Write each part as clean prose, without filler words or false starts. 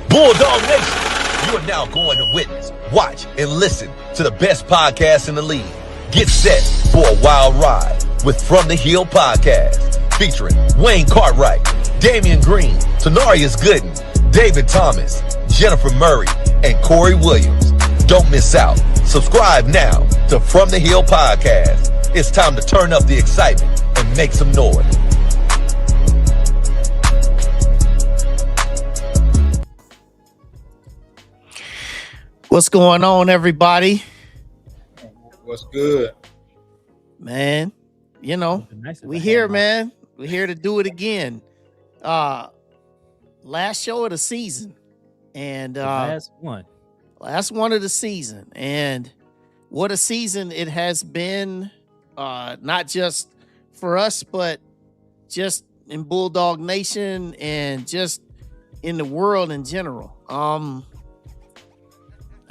Bulldog Nation, you are now going to witness, watch, and listen to the best podcast in the league. Get set for a wild ride with From the Hill Podcast, featuring Wayne Cartwright, Damian Green, Tanarius Gooden, David Thomas, Jennifer Murray, and Corey Williams. Don't miss out. Subscribe now to From the Hill Podcast. It's time to turn up the excitement and make some noise. What's going on, everybody? What's good? Man, you know, we here, man. We're here to do it again. Last show of the season. And last one of the season. And what a season it has been, not just for us, but just in Bulldog Nation and just in the world in general.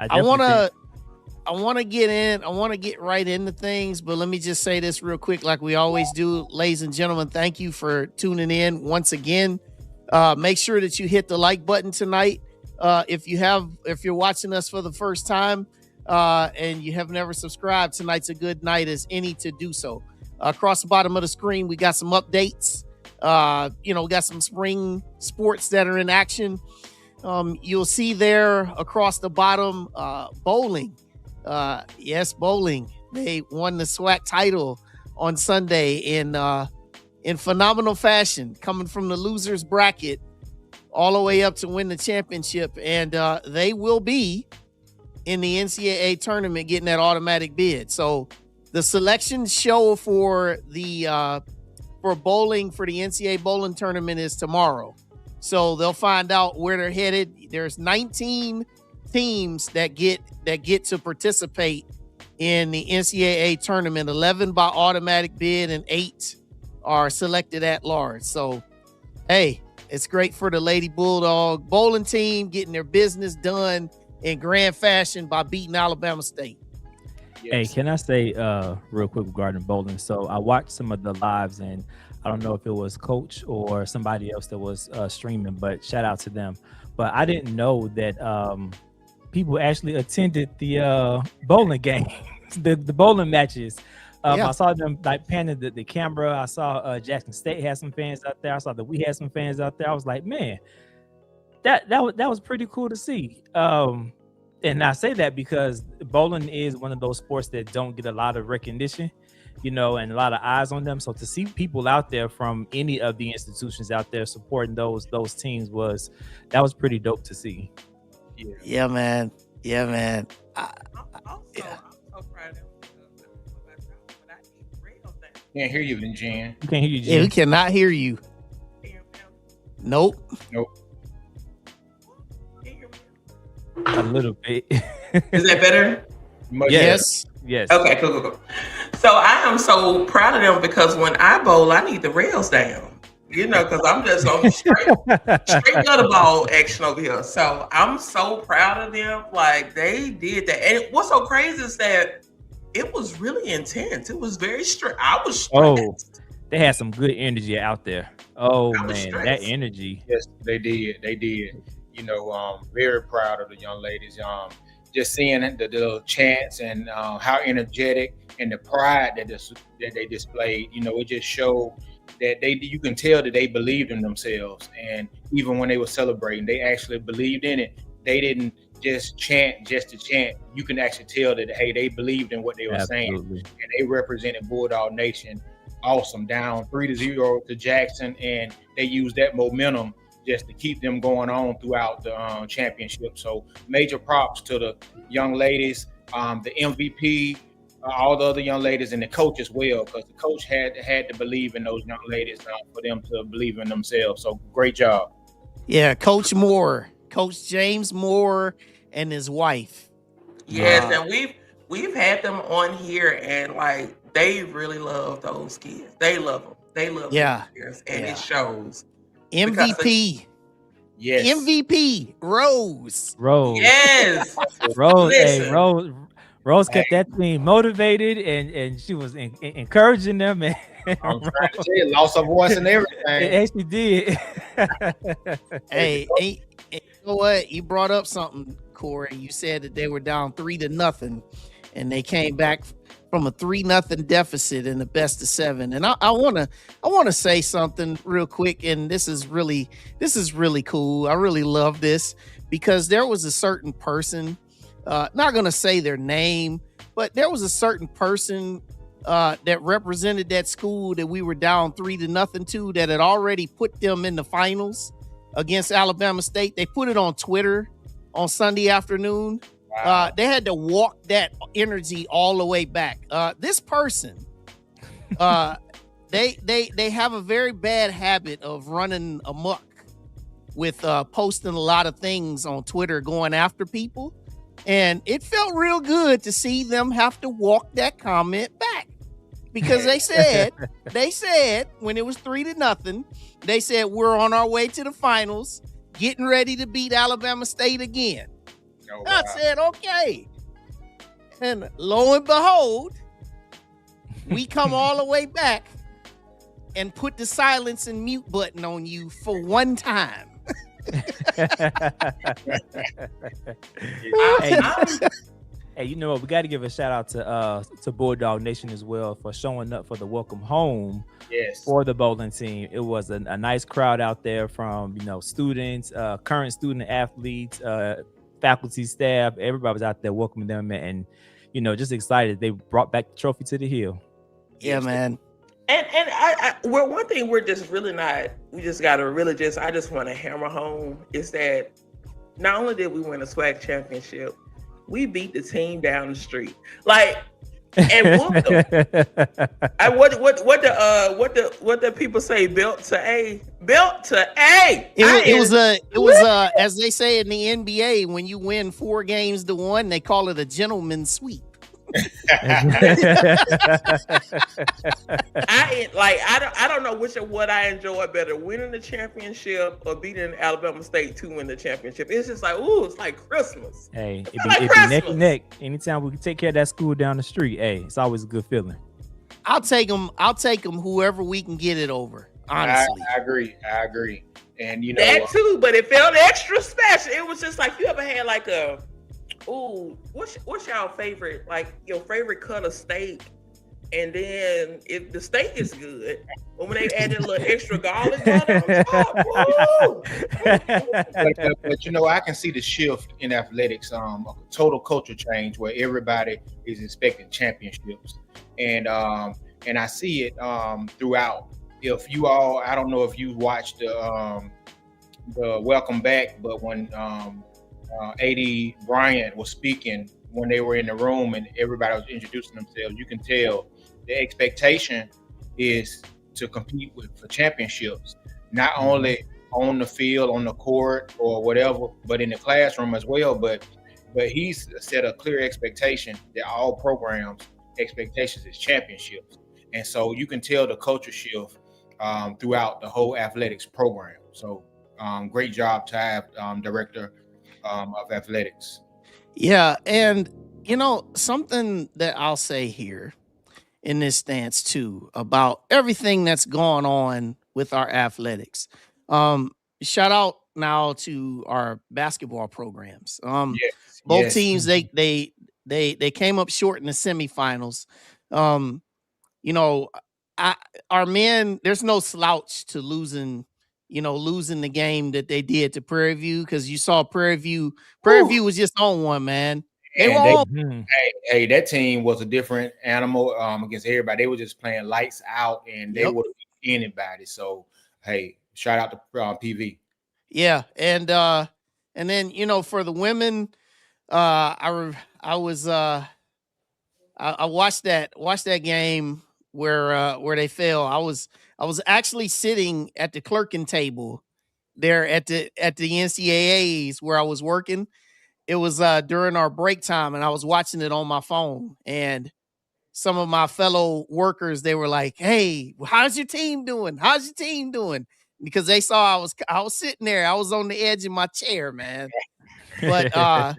I want to get right into things, but let me just say this real quick, like we always do. Ladies and gentlemen, thank you for tuning in once again. Make sure that you hit the like button tonight. If you're watching us for the first time, and you have never subscribed, tonight's a good night as any to do so. Across the bottom of the screen, we got some updates. We got some spring sports that are in action. You'll see there across the bottom, bowling. Yes, bowling. They won the SWAC title on Sunday in phenomenal fashion, coming from the losers bracket all the way up to win the championship. And they will be in the NCAA tournament getting that automatic bid. So the selection show for the for bowling for the NCAA bowling tournament is tomorrow. So they'll find out where they're headed. There's 19 teams that get to participate in the NCAA tournament. 11 by automatic bid and 8 are selected at large. So, hey, it's great for the Lady Bulldog bowling team getting their business done in grand fashion by beating Alabama State. Yes. Hey, can I say real quick regarding bowling? So I watched some of the lives, and I don't know if it was Coach or somebody else that was streaming, but shout out to them. But I didn't know that people actually attended the bowling games, the bowling matches. I saw them like panning the camera. I saw Jackson State had some fans out there. I saw that we had some fans out there. I was like, man, that was pretty cool to see. And I say that because bowling is one of those sports that don't get a lot of recognition, and a lot of eyes on them. So to see people out there from any of the institutions out there supporting those teams was pretty dope to see. Yeah, man. I'm so proud of them. Can't hear you, Jen. You can't hear you, Jen. Yeah, we cannot hear you. Nope. A little bit. Is that better? Yes. Okay, cool. So I am so proud of them because when I bowl, I need the rails down, because I'm just on straight gutter ball action over here. So I'm so proud of them. Like, they did that. And what's so crazy is that it was really intense. It was very strict. I was stressed. Oh, they had some good energy out there. Oh, man, that energy. Yes, they did. Very proud of the young ladies. Just seeing the chants and how energetic and the pride that they displayed, it just showed that you can tell that they believed in themselves. And even when they were celebrating, they actually believed in it. They didn't just chant just to chant. You can actually tell that, hey, they believed in what they were saying. And they represented Bulldog Nation. Awesome. Down 3-0 to Jackson. And they used that momentum just to keep them going on throughout the championship. So major props to the young ladies, the MVP, all the other young ladies, and the coach as well, because the coach had to believe in those young ladies for them to believe in themselves. So great job. Yeah, Coach James Moore and his wife. Yes, and we've had them on here, and like they really love those kids. They love them. They love those kids, and it shows. MVP. Yes. MVP. Rose. Yes. Rose. Hey, Rose kept that team motivated, and she was encouraging them. And I'm trying to tell you, lost her voice and everything. It actually did. Hey, know what? You brought up something, Corey. You said that they were down 3-0, and they came back from a 3-0 deficit in the best of 7. And I wanna say something real quick. And this is really cool. I really love this because there was a certain person, not gonna say their name, but there was a certain person that represented that school that we were down 3-0 to, that had already put them in the finals against Alabama State. They put it on Twitter on Sunday afternoon. Wow. They had to walk that energy all the way back. This person, they have a very bad habit of running amok with posting a lot of things on Twitter, going after people, and it felt real good to see them have to walk that comment back. Because they said when it was 3-0, they said we're on our way to the finals, getting ready to beat Alabama State again. Oh, I wow. said, okay. And lo and behold, we come all the way back and put the silence and mute button on you for one time. Hey, you know what? We got to give a shout out to Bulldog Nation as well for showing up for the welcome home Yes. for the bowling team. It was a nice crowd out there from students, current student athletes, faculty, staff. Everybody was out there welcoming them and just excited. They brought back the trophy to the hill. Yeah, man. And well, one thing we're just really not. We just gotta really I just want to hammer home is that not only did we win a SWAC championship, we beat the team down the street, and whooped them. What the people say? Built to A. It was as they say in the NBA, when you win 4 games to 1, they call it a gentleman's sweep. I don't know which of what I enjoy better, winning the championship or beating Alabama State to win the championship. It's just it's like Christmas. Hey, It's it'd like be Christmas. neck and neck. Anytime we can take care of that school down the street, hey, it's always a good feeling. I'll take them whoever we can get it over. Honestly, I agree. And That too, but it felt extra special. It was just like, you ever had what's y'all favorite, your favorite cut of steak? And then if the steak is good, but when they added a little extra garlic butter on top, woo! but I can see the shift in athletics, a total culture change where everybody is expecting championships, and I see it throughout. If you all, I don't know if you watched the welcome back, but when AD Bryant was speaking, when they were in the room and everybody was introducing themselves, you can tell the expectation is to compete for championships, not only on the field, on the court or whatever, but in the classroom as well. But he's set a clear expectation that all programs' expectations is championships. And so you can tell the culture shift throughout the whole athletics program. So great job to have director of athletics. Yeah, and something that I'll say here in this stance too about everything that's going on with our athletics. Shout out now to our basketball programs. Yes, Both yes. teams they came up short in the semifinals. Our men, there's no slouch to losing the game that they did to Prairie View, because you saw Prairie View was just on one, man. Hey, that team was a different animal against everybody. They were just playing lights out, and they would beat anybody. So, hey, shout out to PV. Yeah, and then for the women, I watched that game where they fell. I was actually sitting at the clerking table there at the NCAAs where I was working. It was during our break time, and I was watching it on my phone. And some of my fellow workers, they were like, "Hey, how's your team doing? How's your team doing?" Because they saw I was sitting there. I was on the edge of my chair, man. But I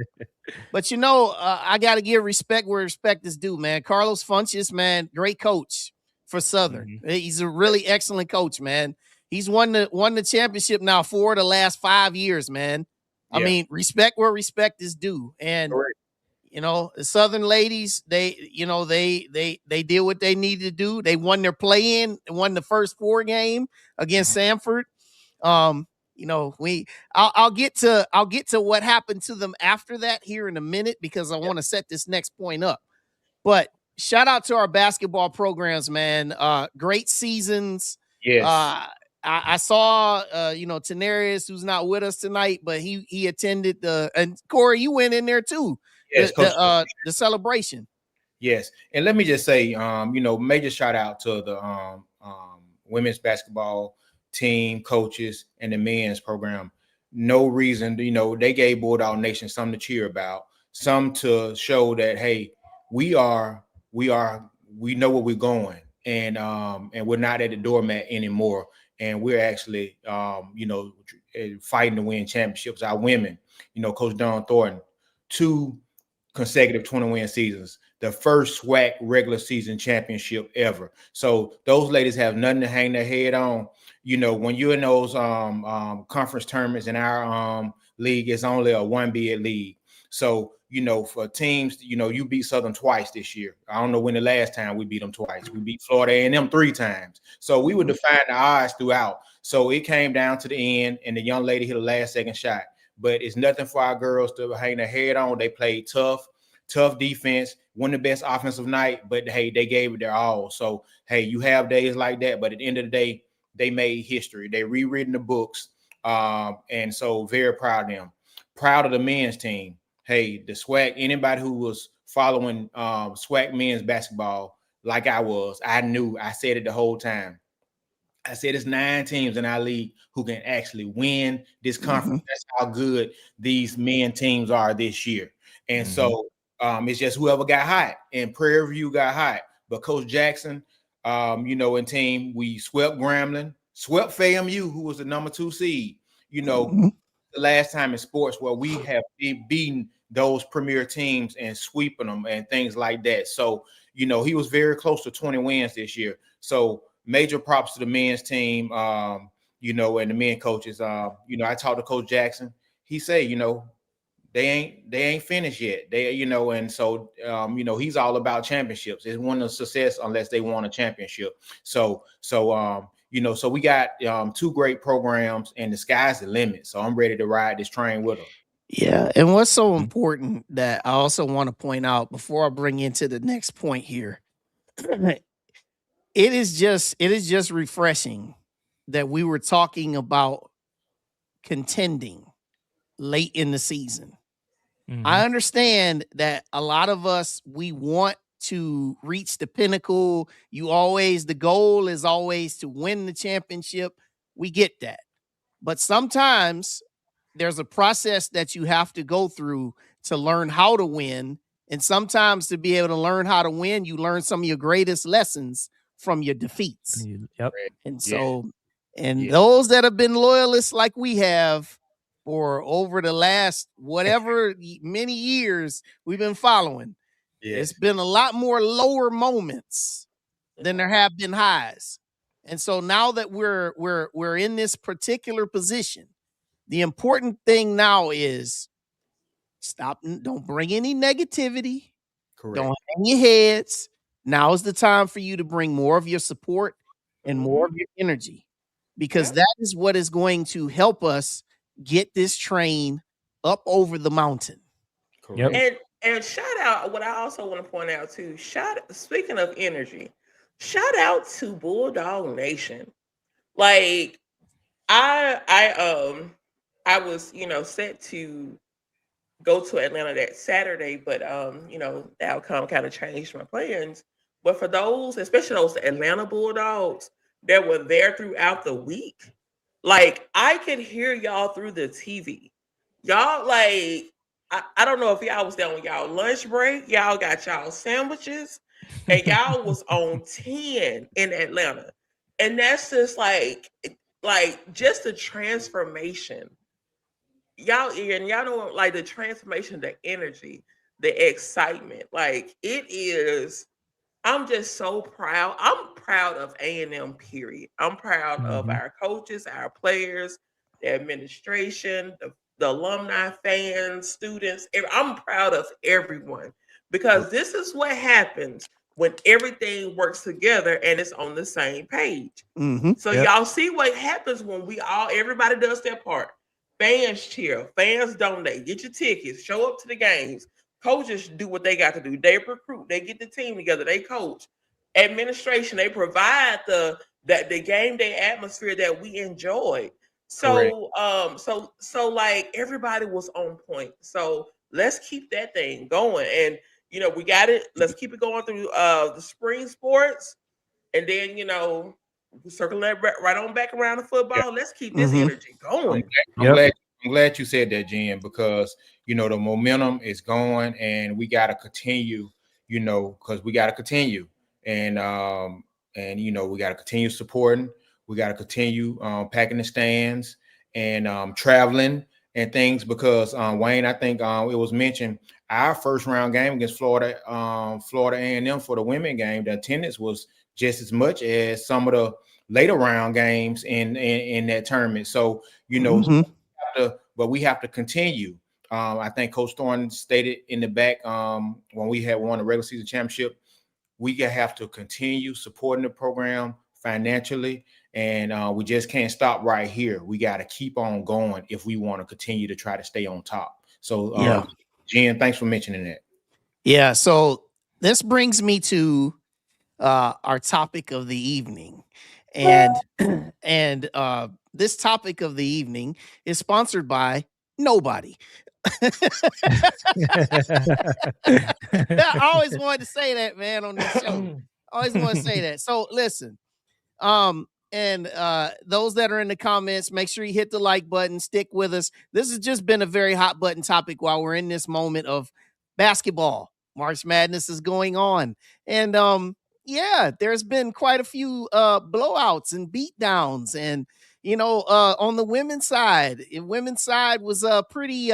got to give respect where respect is due, man. Carlos Funches, man, great coach for Southern. He's a really excellent coach, man. He's won the championship now 4 of the last 5 years, man. I Yeah. mean, respect where respect is due. And Correct. the Southern ladies, they did what they needed to do. They won their play-in, won the first 4 game against Sanford. Um, I'll get to what happened to them after that here in a minute because I want to set this next point up. But shout out to our basketball programs, man. Great seasons. Yes. I saw Tenarius, who's not with us tonight, but he attended and Corey, you went in there too. Yes, Coach. The celebration. Yes, and let me just say, major shout out to the women's basketball team, coaches, and the men's program. No reason, they gave Bulldog Nation something to cheer about, some to show that hey, we are, we know where we're going, and we're not at the doormat anymore, and we're actually, fighting to win championships. Our women, Coach Don Thornton, 2 consecutive 20-win seasons, the first SWAC regular season championship ever. So those ladies have nothing to hang their head on. When you're in those conference tournaments in our league, it's only a 1 bid league. So, for teams, you beat Southern twice this year. I don't know when the last time we beat them twice. We beat Florida A&M 3 times. So we would define the odds throughout. So it came down to the end, and the young lady hit a last-second shot. But it's nothing for our girls to hang their head on. They played tough defense, won the best offensive night, but hey, they gave it their all. So, hey, you have days like that, but at the end of the day, they made history. They rewritten the books, and so very proud of them. Proud of the men's team. Hey, the SWAC, anybody who was following SWAC men's basketball like I was, I said it the whole time. I said it's 9 teams in our league who can actually win this conference. That's how good these men teams are this year. And so it's just whoever got hot. And Prairie View got hot. But Coach Jackson, and team, we swept Grambling, swept FAMU, who was the number 2 seed. The last time in sports where we have beaten those premier teams and sweeping them and things like that. So, he was very close to 20 wins this year. So major props to the men's team, and the men coaches. I talked to Coach Jackson. He said, they ain't finished yet. And so he's all about championships. It's one of success unless they want a championship. So we got 2 great programs, and the sky's the limit. So I'm ready to ride this train with them. Yeah, and what's so important that I also want to point out before I bring into the next point here, it is just refreshing that we were talking about contending late in the season. I understand that a lot of us, we want to reach the pinnacle. The goal is always to win the championship. We get that. But sometimes there's a process that you have to go through to learn how to win. And sometimes to be able to learn how to win, you learn some of your greatest lessons from your defeats. Yep. And so, those that have been loyalists like we have for over the last whatever many years we've been following, it's been a lot more lower moments than there have been highs. And so now that we're in this particular position, the important thing now is don't bring any negativity. Correct. Don't hang your heads. Now is the time for you to bring more of your support and more of your energy, because that is what is going to help us get this train up over the mountain. Correct. And shout out, what I also want to point out too, speaking of energy, shout out to Bulldog Nation. Like I was, set to go to Atlanta that Saturday, but the outcome kind of changed my plans. But for those, especially those Atlanta Bulldogs that were there throughout the week, like I could hear y'all through the TV. Y'all like I don't know if y'all was down on y'all lunch break. Y'all got y'all sandwiches, and y'all was on 10 in Atlanta. And that's just like just the transformation. Y'all know, like the transformation, the energy, the excitement. Like it is, I'm just so proud. I'm proud of A&M, period. I'm proud of our coaches, our players, the administration, the alumni, fans, students. I'm proud of everyone because this is what happens when everything works together and it's on the same page. So y'all see what happens when everybody does their part. Fans cheer, fans donate, get your tickets, show up to the games. Coaches do what they got to do. They recruit, they get the team together, they coach. Administration, they provide the game day atmosphere that we enjoyed. So like everybody was on point. So let's keep that thing going. And we got it. Let's keep it going through the spring sports. And then, circle that right on back around the football. Yeah. Let's keep this energy going. I'm glad you said that, Jen, because the momentum is going and we got to continue, because we got to continue. And we got to continue supporting. We got to continue packing the stands and traveling and things because Wayne, I think it was mentioned our first round game against Florida A&M for the women game, the attendance was just as much as some of the later round games in that tournament. So, but we have to continue. I think Coach Thorne stated in the back when we had won the regular season championship, we have to continue supporting the program financially, and we just can't stop right here. We got to keep on going if we want to continue to try to stay on top. So, Jen, thanks for mentioning that. Yeah. So this brings me to our topic of the evening, and this topic of the evening is sponsored by nobody. I always wanted to say that, man, on this show. I always want to say that. So listen, and those that are in the comments, make sure you hit the like button, stick with us. This has just been a very hot button topic while we're in this moment of basketball. March Madness is going on, and there's been quite a few blowouts and beatdowns, and on the women's side was pretty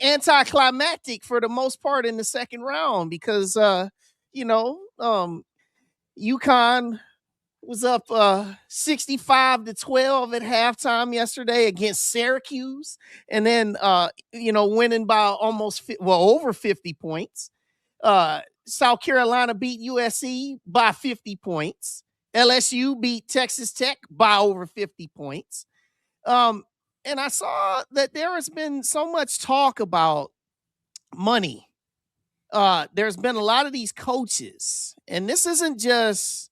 anticlimactic for the most part in the second round because UConn was up 65-12 at halftime yesterday against Syracuse, and then winning by over 50 points. South Carolina beat USC by 50 points. LSU beat Texas Tech by over 50 points. And I saw that there has been so much talk about money. There's been a lot of these coaches, and this isn't just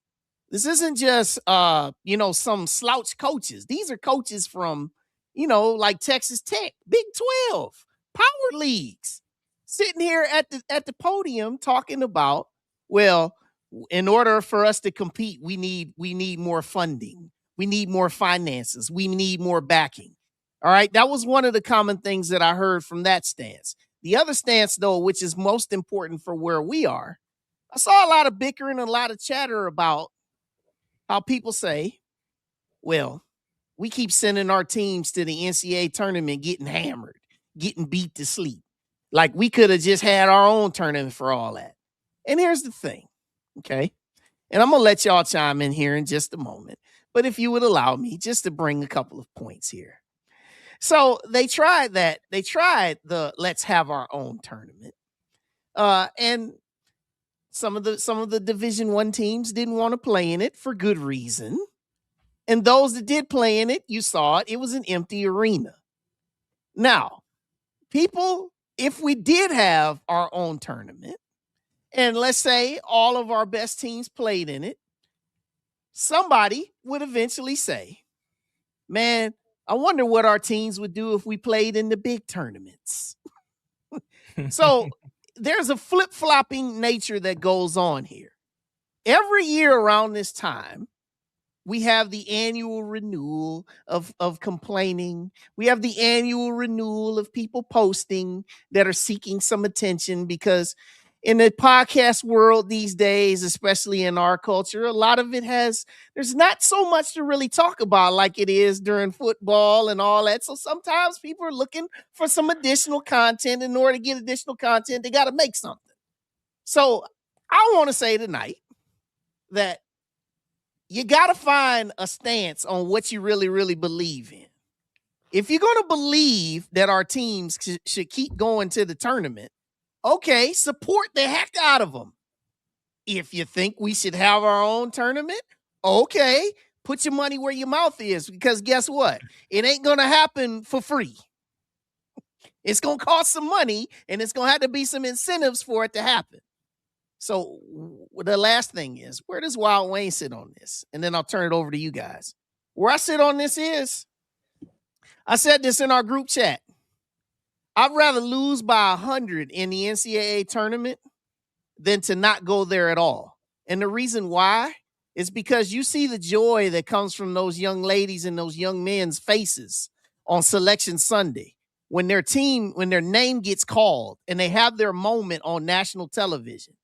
some slouch coaches. These are coaches from like Texas Tech, Big 12, power leagues, sitting here at the podium talking about, well, in order for us to compete, we need more funding, we need more finances, we need more backing. All right, that was one of the common things that I heard from that stance. The other stance, though, which is most important for where we are, I saw a lot of bickering and a lot of chatter about how people say, well, we keep sending our teams to the NCAA tournament getting hammered, getting beat to sleep. Like we could have just had our own tournament for all that. And here's the thing, okay? And I'm going to let y'all chime in here in just a moment. But if you would allow me just to bring a couple of points here. So they tried that. They tried the let's have our own tournament. And some of the Division I teams didn't want to play in it for good reason. And those that did play in it, you saw it was an empty arena. Now, people, if we did have our own tournament, and let's say all of our best teams played in it, somebody would eventually say, man, I wonder what our teams would do if we played in the big tournaments. So there's a flip-flopping nature that goes on here. Every year around this time, we have the annual renewal of complaining. We have the annual renewal of people posting that are seeking some attention because in the podcast world these days, especially in our culture, a lot of it there's not so much to really talk about like it is during football and all that. So sometimes people are looking for some additional content. In order to get additional content, they got to make something. So I want to say tonight that you got to find a stance on what you really, really believe in. If you're going to believe that our teams should keep going to the tournament, okay, support the heck out of them. If you think we should have our own tournament, okay, put your money where your mouth is, because guess what? It ain't going to happen for free. It's going to cost some money, and it's going to have to be some incentives for it to happen. So the last thing is, where does Wild Wayne sit on this? And then I'll turn it over to you guys. Where I sit on this is, I said this in our group chat. I'd rather lose by 100 in the NCAA tournament than to not go there at all. And the reason why is because you see the joy that comes from those young ladies and those young men's faces on Selection Sunday when their name gets called and they have their moment on national television.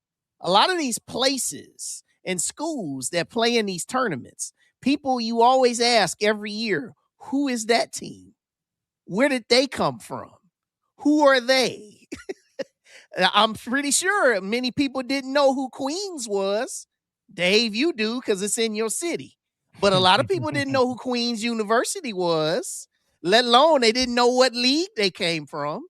A lot of these places and schools that play in these tournaments, people you always ask every year, who is that team? Where did they come from? Who are they? I'm pretty sure many people didn't know who Queens was. Dave, you do because it's in your city. But a lot of people didn't know who Queens University was, let alone they didn't know what league they came from,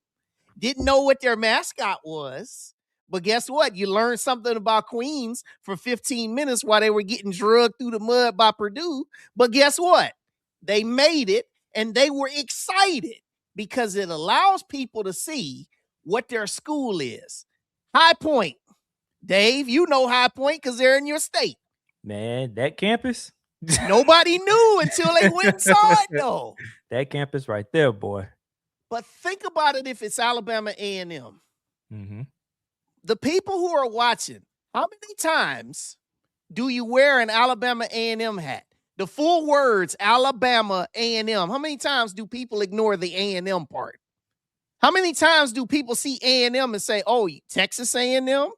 didn't know what their mascot was. But guess what? You learned something about Queens for 15 minutes while they were getting drugged through the mud by Purdue. But guess what? They made it, and they were excited because it allows people to see what their school is. High Point. Dave, you know High Point because they're in your state. Man, that campus? Nobody knew until they went and saw it, though. That campus right there, boy. But think about it if it's Alabama A&M. Mm-hmm. The people who are watching, how many times do you wear an Alabama A&M hat? The full words, Alabama A&M. How many times do people ignore the A&M part? How many times do people see A&M and say, oh, Texas A&M?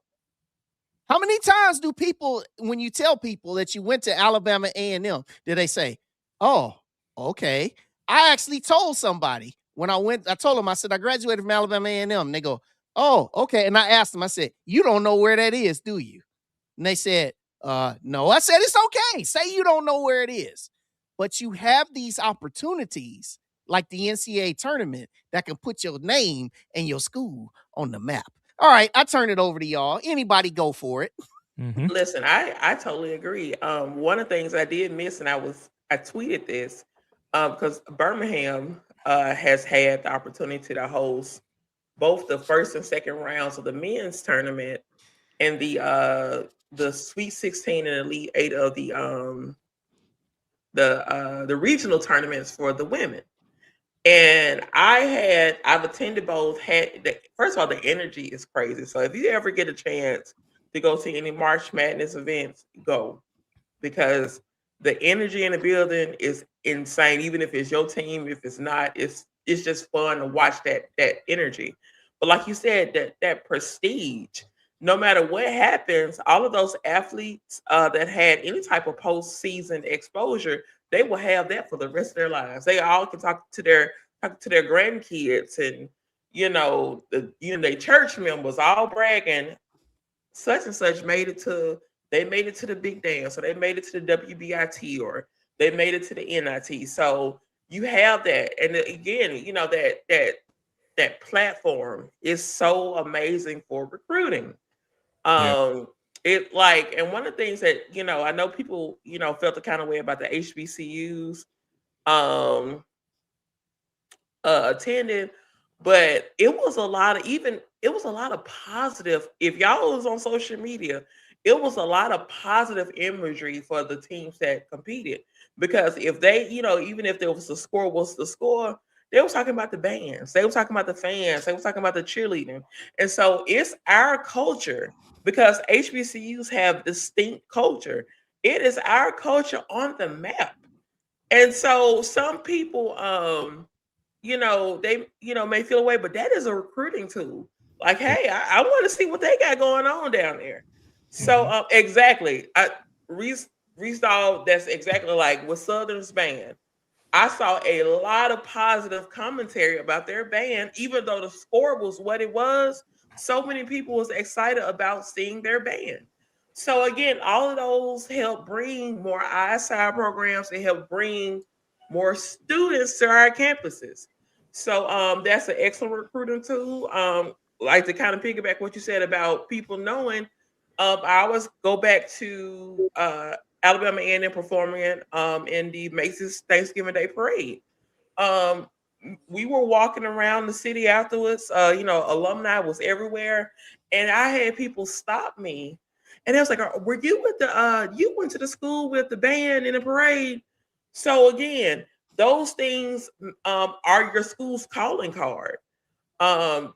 How many times do people, when you tell people that you went to Alabama A&M, do they say, oh, okay. I actually told somebody when I told them, I said, I graduated from Alabama A&M. And they go, oh, okay. And I asked them, I said, you don't know where that is, do you? And they said, no. I said, it's okay. Say you don't know where it is. But you have these opportunities like the NCAA tournament that can put your name and your school on the map. All right, I turn it over to y'all. Anybody go for it. Mm-hmm. Listen, I totally agree. One of the things I did miss, and I tweeted this because Birmingham has had the opportunity to host both the first and second rounds of the men's tournament and the Sweet 16 and Elite 8 of the regional tournaments for the women. And I've attended both. First of all, the energy is crazy. So if you ever get a chance to go to any March Madness events, go, because the energy in the building is insane. Even if it's your team, if it's not, it's just fun to watch that energy. But like you said, that prestige. No matter what happens, all of those athletes that had any type of postseason exposure, they will have that for the rest of their lives. They all can talk to their grandkids and their church members all bragging such and such made it to the big dance, or they made it to the WBIT, or they made it to the NIT. So you have that, and again, that platform is so amazing for recruiting. And one of the things that I know people felt the kind of way about the HBCUs attending, but it was a lot of positive. If y'all was on social media, it was a lot of positive imagery for the teams that competed, because if they, even if there was the score, they were talking about the bands, they were talking about the fans, they were talking about the cheerleading. And so it's our culture, because HBCUs have distinct culture. It is our culture on the map. And so some people they may feel away, but that is a recruiting tool. Like, hey, I want to see what they got going on down there. So exactly, Reese Dog, that's exactly like with Southern's band. I saw a lot of positive commentary about their band, even though the score was what it was. So many people was excited about seeing their band. So again, all of those help bring more ISI programs. They help bring more students to our campuses. So that's an excellent recruiting tool. Like to kind of piggyback what you said about people knowing. I always go back to Alabama A&M performing in the Macy's Thanksgiving Day Parade. Um, we were walking around the city afterwards. Alumni was everywhere, and I had people stop me, and they was like, "Were you with the? You went to the school with the band in the parade?" So again, those things are your school's calling card.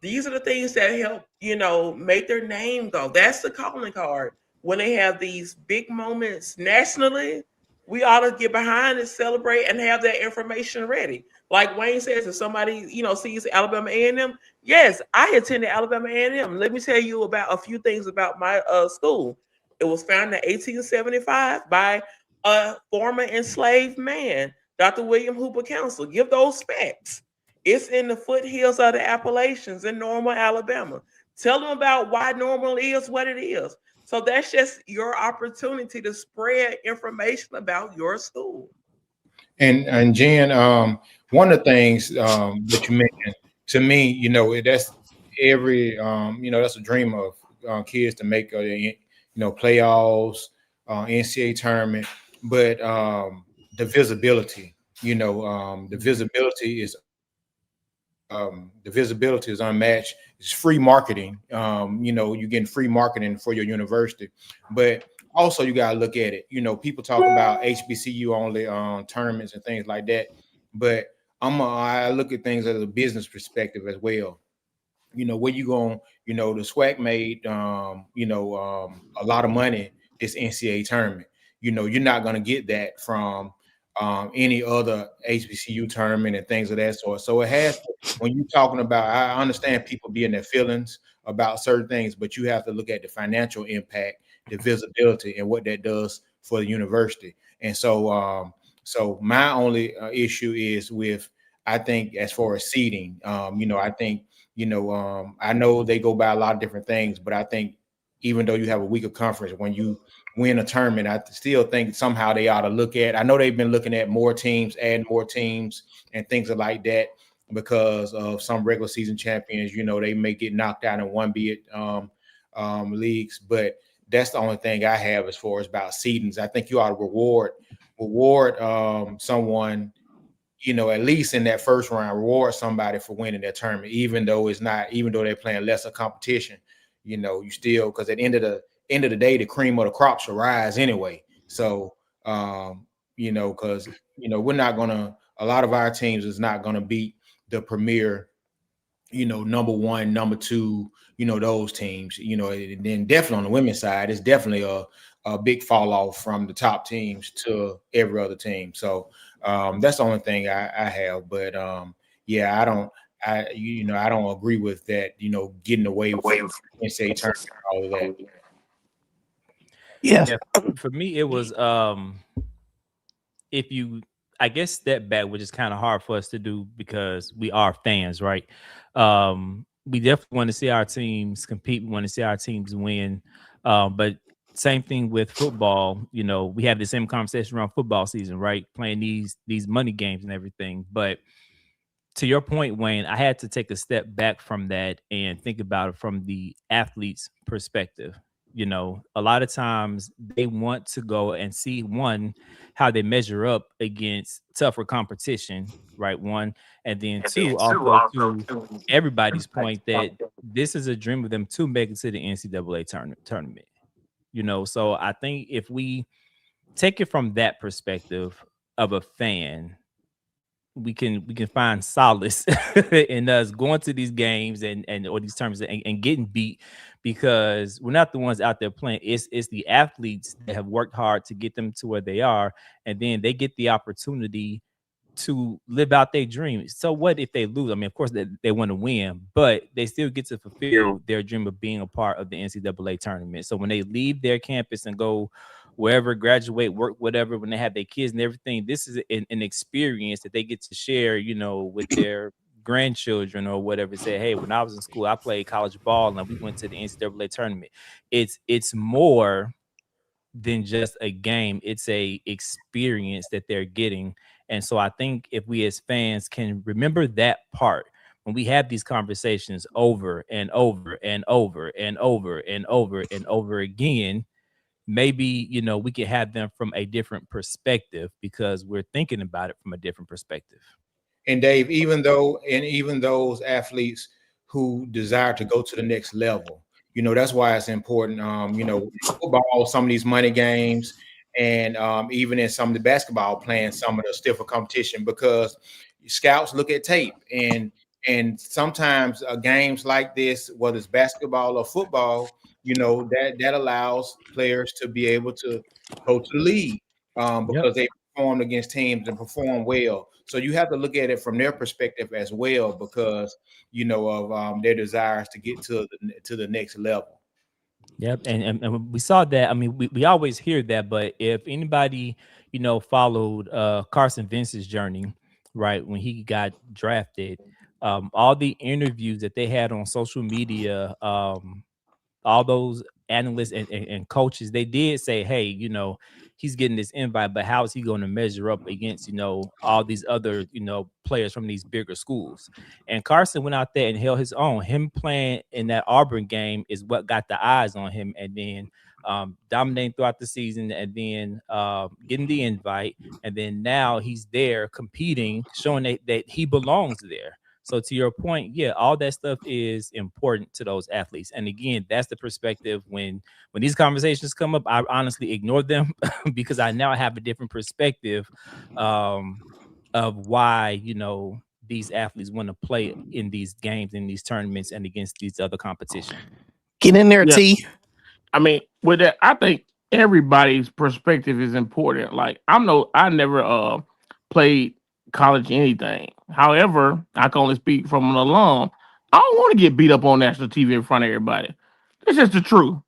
These are the things that help, make their name go. That's the calling card. When they have these big moments nationally, we ought to get behind and celebrate and have that information ready. Like Wayne says, if somebody, sees Alabama A&M, yes, I attended Alabama A&M. Let me tell you about a few things about my school. It was founded in 1875 by a former enslaved man, Dr. William Hooper Council. Give those facts. It's in the foothills of the Appalachians in Normal, Alabama. Tell them about why Normal is what it is. So that's just your opportunity to spread information about your school. And Jen, one of the things that you mentioned to me, that's every that's a dream of kids to make playoffs, NCAA tournament, but the visibility, the visibility is unmatched. It's free marketing. You're getting free marketing for your university, but also you got to look at it. People talk about HBCU only tournaments and things like that, but I look at things as a business perspective as well. Where you going, the SWAC made a lot of money this NCAA tournament. You're not going to get that from any other HBCU tournament and things of that sort. So it has to, when you're talking about, I understand people being their feelings about certain things, but you have to look at the financial impact, the visibility, and what that does for the university. And so my only issue is with, I think, as far as seating, I think, I know they go by a lot of different things, but I think even though you have a weaker conference, when you win a tournament, I still think somehow they ought to look at. I know they've been looking at more teams, adding more teams, and things like that because of some regular season champions. They may get knocked out in one bid leagues, but that's the only thing I have as far as about seedings. I think you ought to reward someone, at least in that first round, reward somebody for winning that tournament, even though they're playing lesser competition. You still, because at the end of the day, the cream of the crop should rise anyway. So, because we're not gonna. A lot of our teams is not gonna beat the premier, number one, number two, those teams. And then definitely on the women's side, it's definitely a big fall off from the top teams to every other team. So that's the only thing I have. But yeah, I don't agree with that. Getting away from NCAA tournament and all of that. Yes. Yeah, for me, it was if you, I guess, step back, which is kind of hard for us to do because we are fans, right? We definitely want to see our teams compete. We want to see our teams win. But same thing with football. We have the same conversation around football season, right? Playing these money games and everything. But to your point, Wayne, I had to take a step back from that and think about it from the athlete's perspective. A lot of times they want to go and see, one, how they measure up against tougher competition, right? One, and then two, also to everybody's point that this is a dream of them to make it to the NCAA tournament. So I think if we take it from that perspective of a fan, we can find solace in us going to these games and or these terms and getting beat, because we're not the ones out there playing. It's the athletes that have worked hard to get them to where they are, and then they get the opportunity to live out their dreams. So what if they lose? I mean, of course they want to win, but they still get to fulfill their dream of being a part of the NCAA tournament. So when they leave their campus and go wherever, graduate, work, whatever, when they have their kids and everything, this is an experience that they get to share, with their grandchildren or whatever. Say, hey, when I was in school, I played college ball and we went to the NCAA tournament. It's more than just a game. It's a experience that they're getting, And so I think if we as fans can remember that part when we have these conversations over and over and over and over and over and over again, maybe we can have them from a different perspective because we're thinking about it from a different perspective. And Dave, even those athletes who desire to go to the next level, that's why it's important. Football, some of these money games, and even in some of the basketball, playing some of the stiffer competition, because scouts look at tape, and sometimes games like this, whether it's basketball or football, that allows players to be able to go to the league, Yep. because they performed against teams and perform well. So you have to look at it from their perspective as well, because of their desires to get to the next level. Yep. And we saw that. I mean, we always hear that, but if anybody, followed Carson Wentz's journey, right, when he got drafted, all the interviews that they had on social media, all those analysts and coaches, they did say, hey, he's getting this invite, but how is he going to measure up against, all these other, players from these bigger schools? And Carson went out there and held his own. Him playing in that Auburn game is what got the eyes on him, and then dominating throughout the season, and then getting the invite, and then now he's there competing, showing that he belongs there. So to your point, yeah, all that stuff is important to those athletes. And again, that's the perspective when these conversations come up, I honestly ignore them because I now have a different perspective of why, these athletes want to play in these games, in these tournaments, and against these other competition. Get in there, Yeah. T. I mean, with that, I think everybody's perspective is important. Like I never played college anything. However, I can only speak from an alum. I don't want to get beat up on national TV in front of everybody. It's just the truth.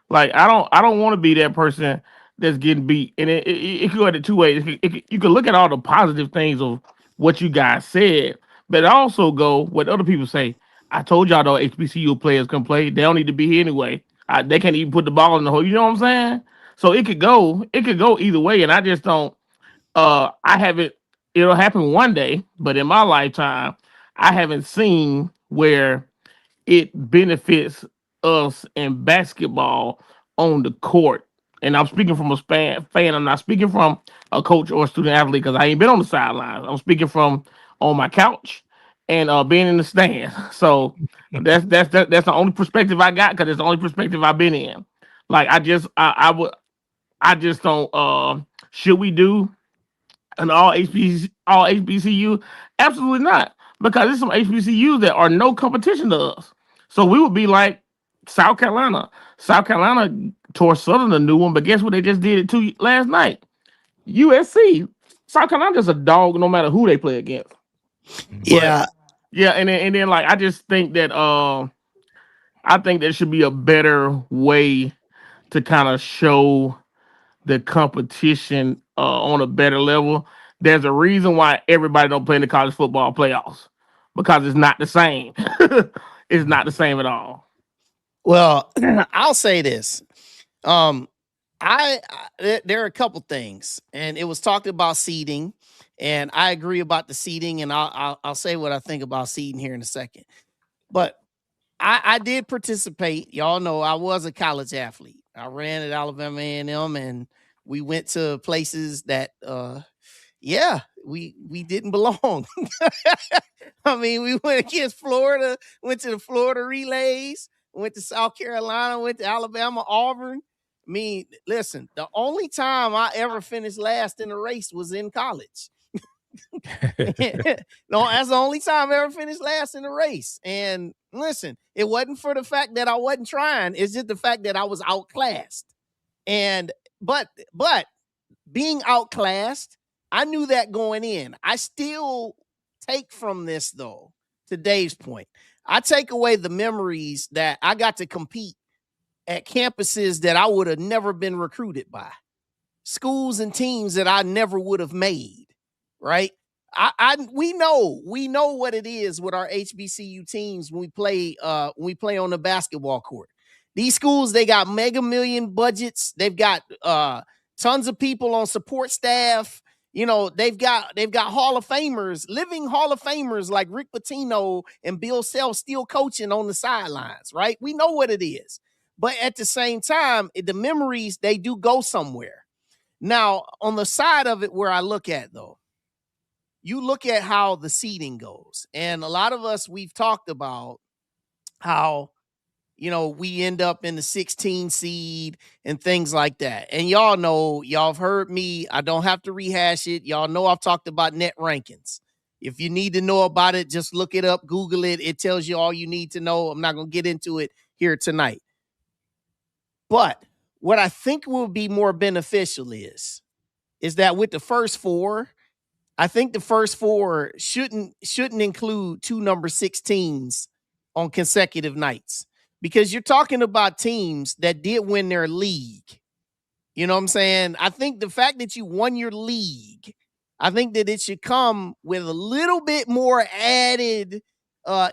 Like I don't want to be that person that's getting beat. And it could go in two ways. You can look at all the positive things of what you guys said, but it also go what other people say. I told y'all though HBCU players can play. They don't need to be here anyway. They can't even put the ball in the hole. You know what I'm saying? So it could go either way. And I just don't. I haven't. It'll happen one day, but in my lifetime, I haven't seen where it benefits us in basketball on the court. And I'm speaking from a fan. I'm not speaking from a coach or a student athlete because I ain't been on the sidelines. I'm speaking from on my couch and being in the stands. So that's the only perspective I got because it's the only perspective I've been in. Like I just don't. Should we do an all HBCU? Absolutely not, because there's some HBCUs that are no competition to us. So we would be like South Carolina. South Carolina tore Southern a new one, but guess what? They just did it to last night. USC. South Carolina just a dog no matter who they play against. Yeah. Yeah, and then like I just think that I think there should be a better way to kind of show the competition on a better level. There's a reason why everybody don't play in the college football playoffs because it's not the same. It's not the same at all. Well, I'll say this. There are a couple things, and it was talked about seeding, and I agree about the seeding, and I'll say what I think about seeding here in a second. But I did participate. Y'all know I was a college athlete. I ran at Alabama A&M, and we went to places that we didn't belong. I mean, we went against Florida, went to the Florida Relays, went to South Carolina, went to Alabama, Auburn. I mean, listen, the only time I ever finished last in a race was in college. No, that's the only time I ever finished last in a race. And listen, it wasn't for the fact that I wasn't trying. It's just the fact that I was outclassed. And but being outclassed, I knew that going in. I still take from this though, to Dave's point. I take away the memories that I got to compete at campuses that I would have never been recruited by, schools and teams that I never would have made, right? We know what it is with our HBCU teams when we play on the basketball court. These schools, they got mega million budgets. They've got tons of people on support staff. You know, they've got Hall of Famers, living Hall of Famers like Rick Pitino and Bill Self still coaching on the sidelines, right? We know what it is. But at the same time, the memories, they do go somewhere. Now, on the side of it where I look at though, you look at how the seeding goes. And a lot of us, we've talked about how, you know, we end up in the 16 seed and things like that. And y'all know, y'all have heard me. I don't have to rehash it. Y'all know I've talked about net rankings. If you need to know about it, just look it up, Google it. It tells you all you need to know. I'm not going to get into it here tonight. But what I think will be more beneficial is that with the first four, I think the first four shouldn't include two number 16s on consecutive nights, because you're talking about teams that did win their league. You know what I'm saying? I think the fact that you won your league, I think that it should come with a little bit more added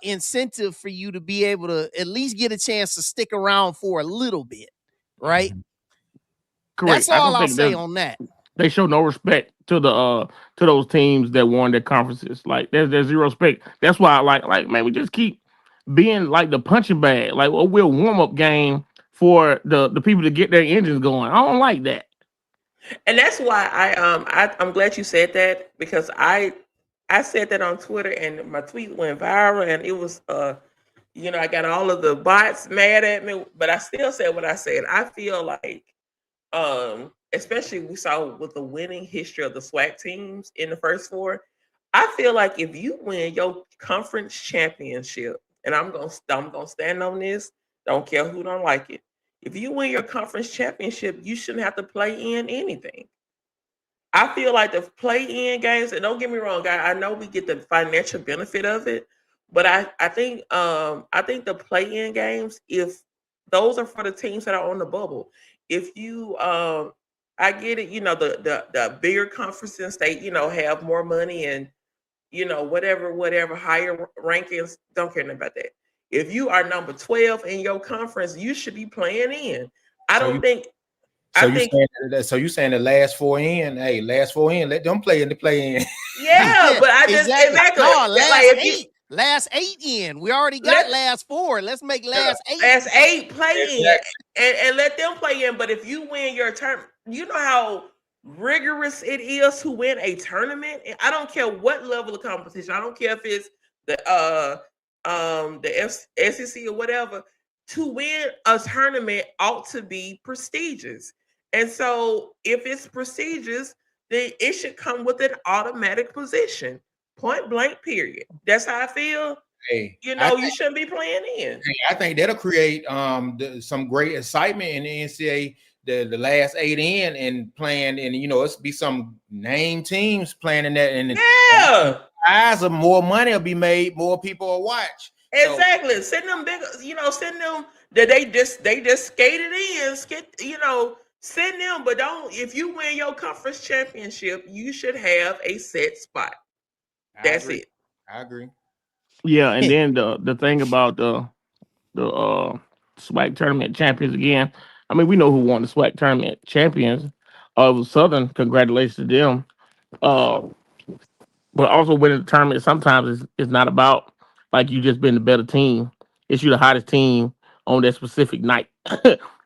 incentive for you to be able to at least get a chance to stick around for a little bit, right? Correct. That's I all don't I'll think say on that. they show no respect to the to those teams that won their conferences. Like there's zero respect. That's why I like man, we just keep being like the punching bag. Like we're a warm up game for the people to get their engines going. I don't like that. And that's why I'm glad you said that, because I said that on Twitter and my tweet went viral, and it was I got all of the bots mad at me, but I still said what I said. I feel like especially we saw with the winning history of the SWAC teams in the first four. I feel like if you win your conference championship, and I'm gonna stand on this, don't care who don't like it. If you win your conference championship, you shouldn't have to play in anything. I feel like the play-in games, and don't get me wrong, I know we get the financial benefit of it, but I think the play-in games, if those are for the teams that are on the bubble. If you I get it, the bigger conferences, they, have more money and whatever higher rankings, don't care nothing about that. If you are number 12 in your conference, you should be playing in. I So don't you think so I you think saying that, so you saying the last four in, hey, last four in, let them play in the play in. yeah, Yeah, but I just exactly. exactly No, like if you last eight in. We already got let last four. Let's make last eight. as eight play in Exactly. and let them play in. But if you win your term, you know how rigorous it is to win a tournament. And I don't care what level of competition. I don't care if it's the SEC or whatever. To win a tournament ought to be prestigious. And so if it's prestigious, then it should come with an automatic position. Point blank, period. That's how I feel. Hey, You shouldn't be playing in. I think that'll create some great excitement in the NCAA. The last eight in and playing, and it's be some name teams playing in that, and Yeah, eyes of more money will be made, more people will watch. exactly. Send them big, send them that they just skated in, send them, but don't, if you win your conference championship, you should have a set spot. That's it. I agree. Yeah, and then the thing about the SWAC tournament champions again. I mean, we know who won the SWAC tournament champions. It was Southern. Congratulations to them. Uh, but also winning the tournament sometimes is not about like you just been the better team. It's you the hottest team on that specific night.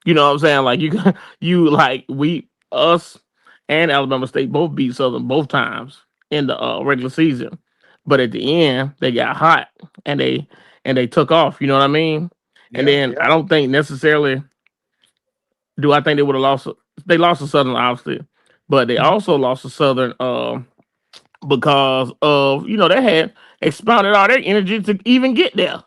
You know what I'm saying? Like you like we us and Alabama State both beat Southern both times in the regular season, but at the end they got hot and they took off. You know what I mean? And Yeah, then I don't think necessarily do I think they would have lost. They lost to Southern obviously, but they also lost to Southern. Because of they had expounded all their energy to even get there.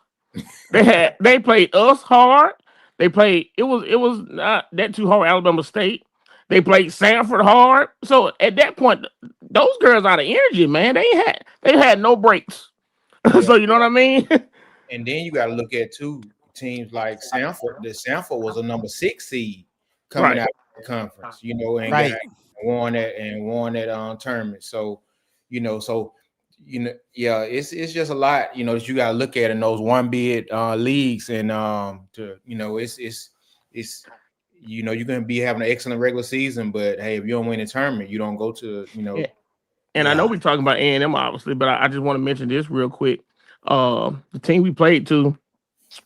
They played us hard. They played it was not that too hard. Alabama State. They played Sanford hard. So at that point, those girls out of energy, man. They had no breaks. yeah. So you know what I mean? And then you got to look at two teams like Sanford. The Sanford was a number 6 seed coming Right. out of the conference, and Right. got won that tournament. So, yeah, it's just a lot, that you got to look at in those one bid leagues, and it's you're going to be having an excellent regular season, but hey, if you don't win the tournament, you don't go to. Yeah. And I know we're talking about A&M obviously, but I just want to mention this real quick. The team we played to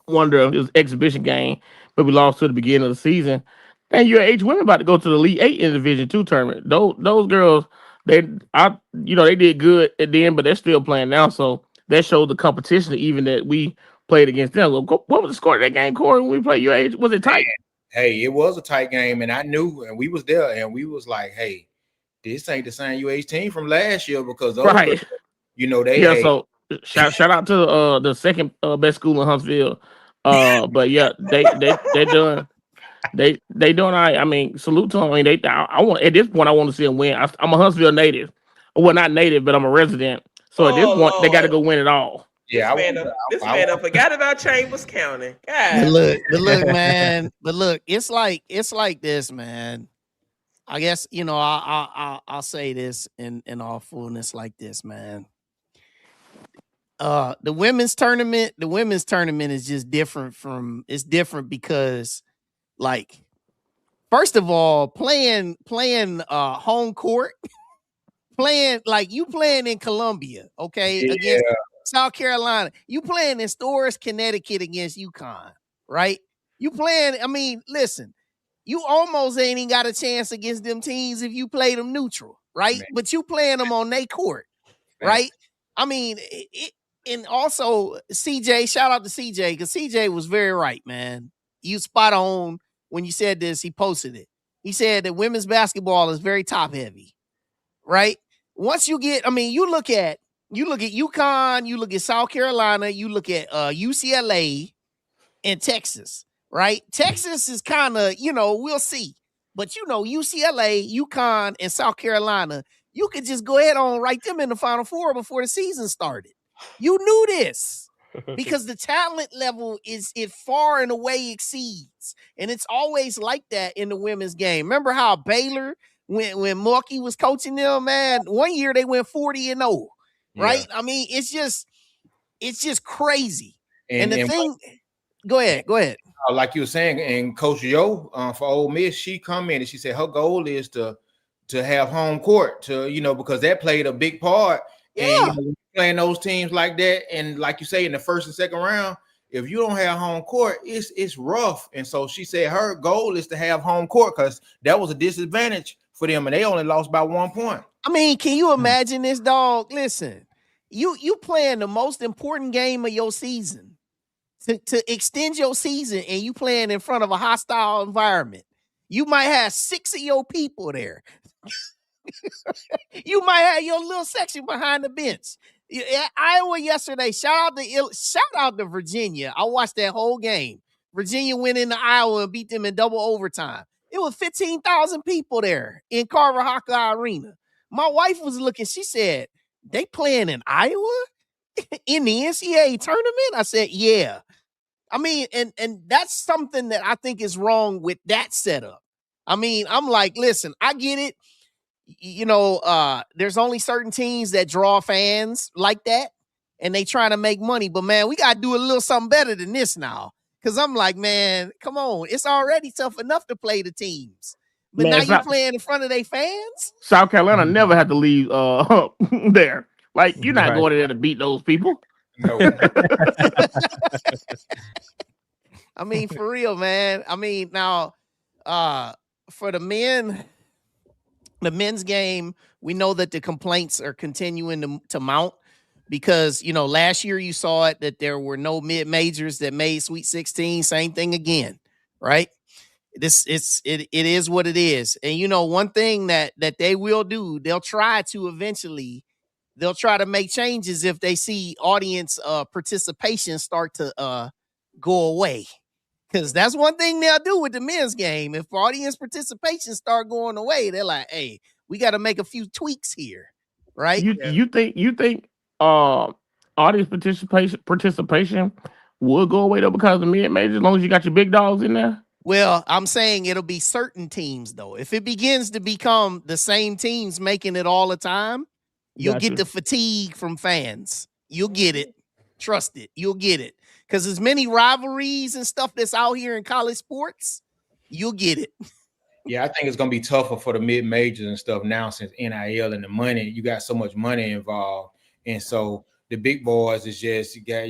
won it was exhibition game, but we lost to the beginning of the season. And UH women about to go to the Elite Eight in the Division Two tournament. Those girls, they did good at the end, but they're still playing now. So that showed the competition, even that we played against them. What was the score of that game, Corey? When we played UH, was it tight? Hey, it was a tight game, and I knew, and we was there, and we was like, hey, this ain't the same UH team from last year because those Right. girls, they So shout out to the second best school in Huntsville. But yeah, they doing they doing all right. I mean, salute to them. I mean, I want at this point I want to see them win. I'm a Huntsville native. Well, not native, but I'm a resident. So at this point, they got to go win it all. Yeah, this man forgot about Chambers County. God. But look, man. But look, it's like this, man. I guess I'll say this in all fullness like this, man. The women's tournament is just different it's different because, like, first of all, playing home court, playing in Columbia, okay, against South Carolina. You playing in Storrs, Connecticut against UConn, right? You playing, I mean, listen, you almost ain't even got a chance against them teams if you play them neutral, right? Man. But you playing them on their court, right? I mean, and also CJ, shout out to CJ, because CJ was very right, man. You spot on when you said this. He posted it. He said that women's basketball is very top heavy, right? Once you get, I mean, you look at UConn, you look at South Carolina, you look at UCLA and Texas, right? Texas is kind of, we'll see. But UCLA, UConn, and South Carolina, you could just go ahead on write them in the Final Four before the season started. You knew this because the talent level it far and away exceeds. And it's always like that in the women's game. Remember how Baylor, when Morky was coaching them, man, one year they went 40-0, right? Yeah. I mean, it's just crazy. And the thing, go ahead. Like you were saying, and Coach Yo for Ole Miss, she commented, she said her goal is to have home court, because that played a big part. Yeah. And playing those teams like that, and like you say, in the first and second round, if you don't have home court, it's rough. And so she said her goal is to have home court because that was a disadvantage for them, and they only lost by 1 point. I mean, can you imagine this, dog? Listen, you playing the most important game of your season to extend your season, and you playing in front of a hostile environment. You might have 6 of your people there. You might have your little section behind the bench. Iowa yesterday. Shout out to Virginia. I watched that whole game. Virginia went into Iowa and beat them in double overtime. It was 15,000 people there in Carver Hawkeye Arena. My wife was looking. She said, "They playing in Iowa in the NCAA tournament?" I said, "Yeah." I mean, and that's something that I think is wrong with that setup. I mean, I'm like, listen, I get it. There's only certain teams that draw fans like that, and they trying to make money. But man, we got to do a little something better than this now. Because I'm like, man, come on. It's already tough enough to play the teams. But man, now you playing in front of their fans? South Carolina never had to leave there. Like, you're not going in there to beat those people. No. I mean, for real, man. I mean, now, for the men's game, we know that the complaints are continuing to mount because, last year you saw it that there were no mid-majors that made Sweet 16. Same thing again, right? It is what it is. And, one thing that they will do, they'll try to make changes if they see audience participation start to go away. Because that's one thing they'll do with the men's game. If audience participation start going away, they're like, "Hey, we got to make a few tweaks here." Right? You think audience participation will go away though because of mid-majors as long as you got your big dogs in there? Well, I'm saying it'll be certain teams though. If it begins to become the same teams making it all the time, you'll get the fatigue from fans. You'll get it. Trust it. You'll get it. Because as many rivalries and stuff that's out here in college sports, you'll get it. Yeah, I think it's gonna be tougher for the mid majors and stuff now since NIL and the money. You got so much money involved, and so the big boys is just you got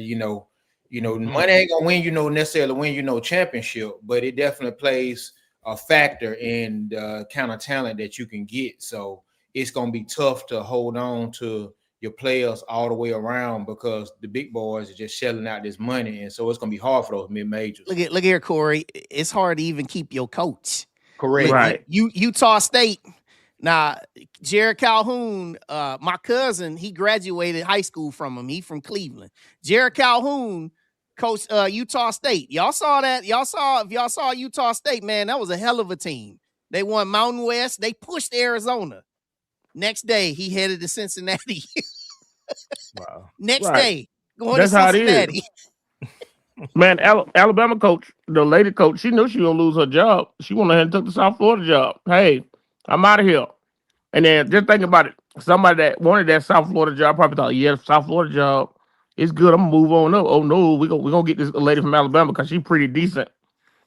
money ain't gonna win necessarily win championship, but it definitely plays a factor in the kind of talent that you can get. So it's gonna be tough to hold on to your players all the way around because the big boys are just shelling out this money, and so it's gonna be hard for those mid majors. Look here, Corey. It's hard to even keep your coach. Correct. Right. Utah State. Now, Jared Calhoun, my cousin, he graduated high school from him. He from Cleveland. Jared Calhoun coached Utah State. Y'all saw that? If y'all saw Utah State, man, that was a hell of a team. They won Mountain West. They pushed Arizona. Next day, he headed to Cincinnati. Wow. Next Right. day, going That's to how it Cincinnati. is. Man, Alabama coach, the lady coach, she knew she was gonna lose her job. She went ahead and took the South Florida job. Hey, I'm out of here. And then just think about it. Somebody that wanted that South Florida job probably thought, yeah, South Florida job, it's good. I'm gonna move on up. Oh no, we gonna get this lady from Alabama because she's pretty decent.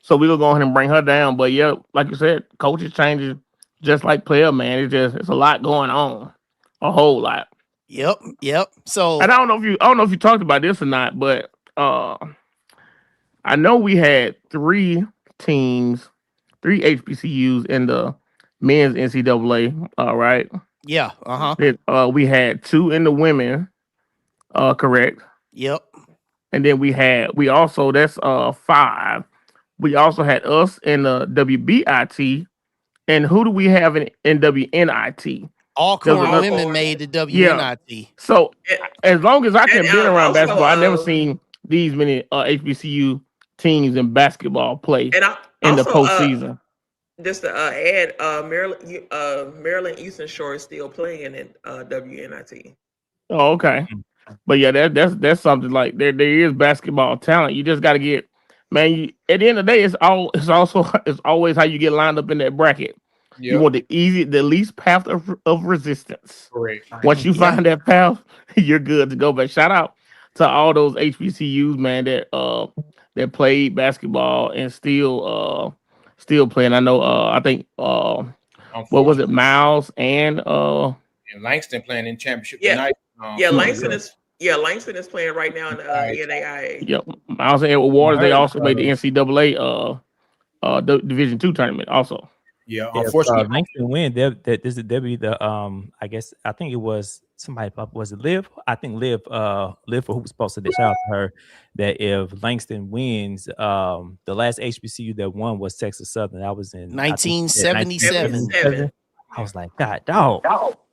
So we gonna go ahead and bring her down. But yeah, like you said, coaches changes just like player, man. It's a lot going on. A whole lot. Yep. So And I don't know if you talked about this or not, but I know we had three teams, three HBCUs in the men's NCAA. All right. yeah, We had two in the women, correct. yep. And then we also that's five. We also had us in the WBIT. And who do we have in WNIT? Alcorn another- women made the Yeah. WNIT. So And, as long as I can and, been around also, basketball, I never seen these many HBCU teams in basketball play and I, in the also, postseason. just to add, Maryland Eastern Shore is still playing in WNIT. Oh, okay. But yeah, that's something like there is basketball talent. You just got to get, man. At the end of the day, it's always how you get lined up in that bracket. You Yep. want the least path of resistance. Correct. Once you Yeah. find that path, you're good to go. But shout out to all those HBCUs, man, that played basketball and still playing. I know. I think. What was it, Miles and And Langston playing in championship Yeah. tonight. Langston is playing right now in the NAIA. Yep, Miles and Edward Waters. They also made the NCAA Division II tournament. Also, Yeah, If unfortunately, Langston win, they'll be the I guess I think it was somebody was it Liv? I think Liv for Hoops posted that, shout out to her, that if Langston wins, the last HBCU that won was Texas Southern. That was in 1977. 1977. I was like, God dog.